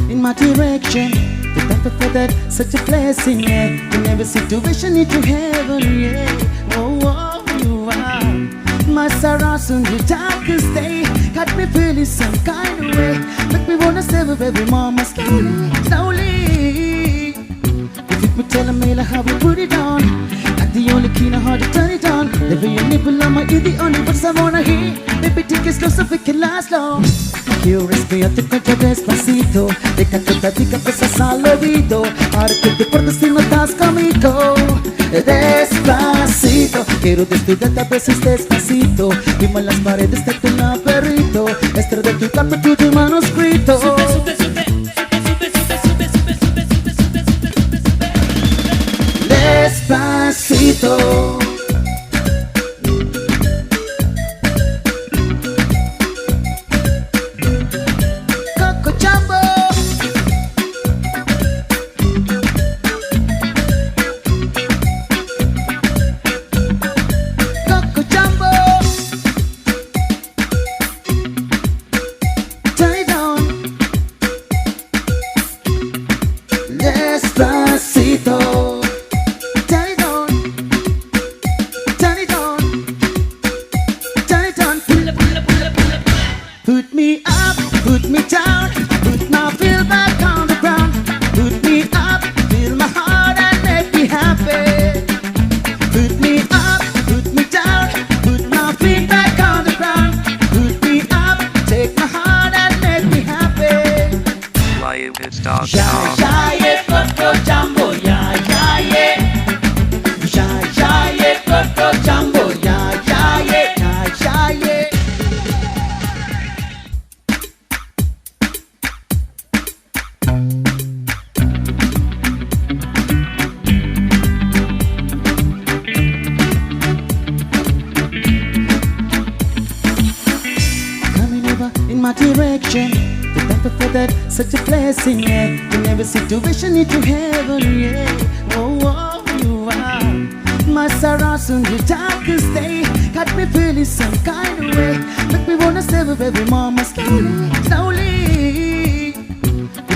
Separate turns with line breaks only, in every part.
In my direction, the thankful for that, such a blessing, yeah. In every situation, need to heaven, yeah. Oh, oh, you are my sorrows on the darkest day. Got me feeling some kind of way. Make me wanna savor every moment slowly, slowly. If me tell me like how we put it on, got the only key know how to turn it on. Living your nipple on my ear, the only words I wanna hear. Baby, take it slow so we can last long. Respira con despacito, deja que te diga cosas al oído, para que te portes si no estás conmigo. Despacito, quiero desnudarte a veces despacito. Vimos las paredes de tu laberinto, extra de tu carta, tu manuscrito. Sube, sube, sube, sube, sube, sube, sube, sube, sube, sube, sube, sube. Despacito. Despacito, turn it on, turn it on, turn it on. Pull up, pull up, pull up, pull up. Put me up, put me down, put my feel back on the ground. Put me up, fill my heart and make me happy. Put me up, put me down, put my feet back on the ground. Put me up, take my heart and make me happy.
Live it's dog.
Jambo, yeah, yeah, yeah. Yeah, yeah, yeah. Coco Jambo, yeah, yeah, yeah. Yeah, yeah, yeah. Coming over in my direction. The thankful for that, such a blessing, yeah. In every situation, need to heaven, yeah. Oh, oh, you are my sorrows on the darkest day. Got me feeling some kind of way. Make me wanna savor every moment slowly, slowly.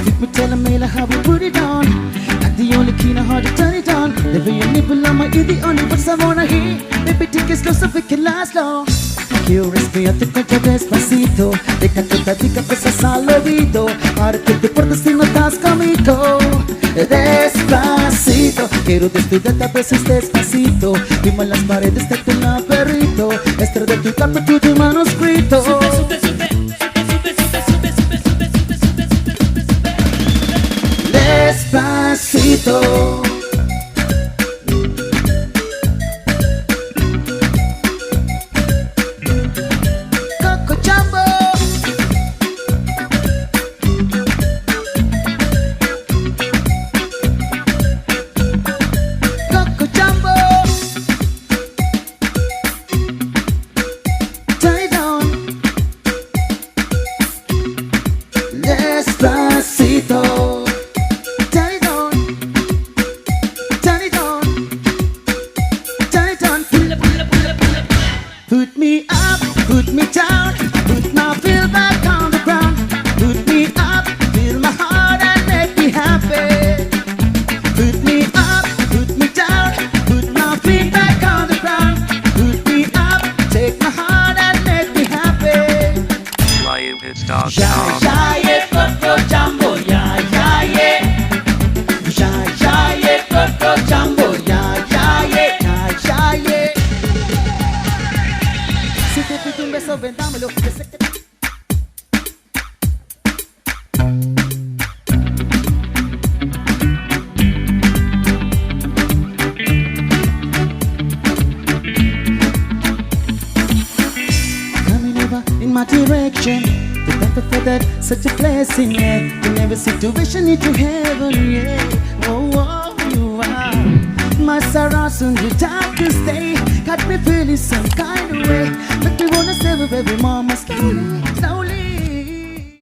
If me tell me like how we put it on, got the only key know how to turn it on. Living your nipple on my ear, the only words I wanna hear. Baby, take it slow so we can last long. Respira con despacito, deja que te diga cosas al oído, para que te portes si no estás conmigo. Despacito, quiero desnudarte a veces despacito. Vimos las paredes de tu laberinto, extra de tu carta, tu manuscrito. Sube, sube, sube, sube, sube, sube, sube, sube, sube, sube, sube, sube. Despacito. Despacito, turn it on, turn it on, turn it on. Pull up, pull up, pull up, pull up. Put me up, put me down, put my feel back on the ground. Put me up, fill my heart and make me happy. Put me up, put me down, put my feet back on the ground. Put me up, take my heart and make me happy.
Live it's dog.
Yeah, yeah, yeah. Coco Jambo, yeah, yeah, yeah. Yeah, yeah, yeah. Coco Jambo, yeah, yeah, yeah. Yeah, yeah, yeah. Si te pido un beso, ven, dámelo. Que sé que... Coming over in my direction. The thankful for that, such a blessing, yeah. In every situation, need to heaven, yeah. Oh, oh, you are my sorrows on the darkest day. Got me feeling some kind of way. Make me wanna savor every moment slowly, slowly.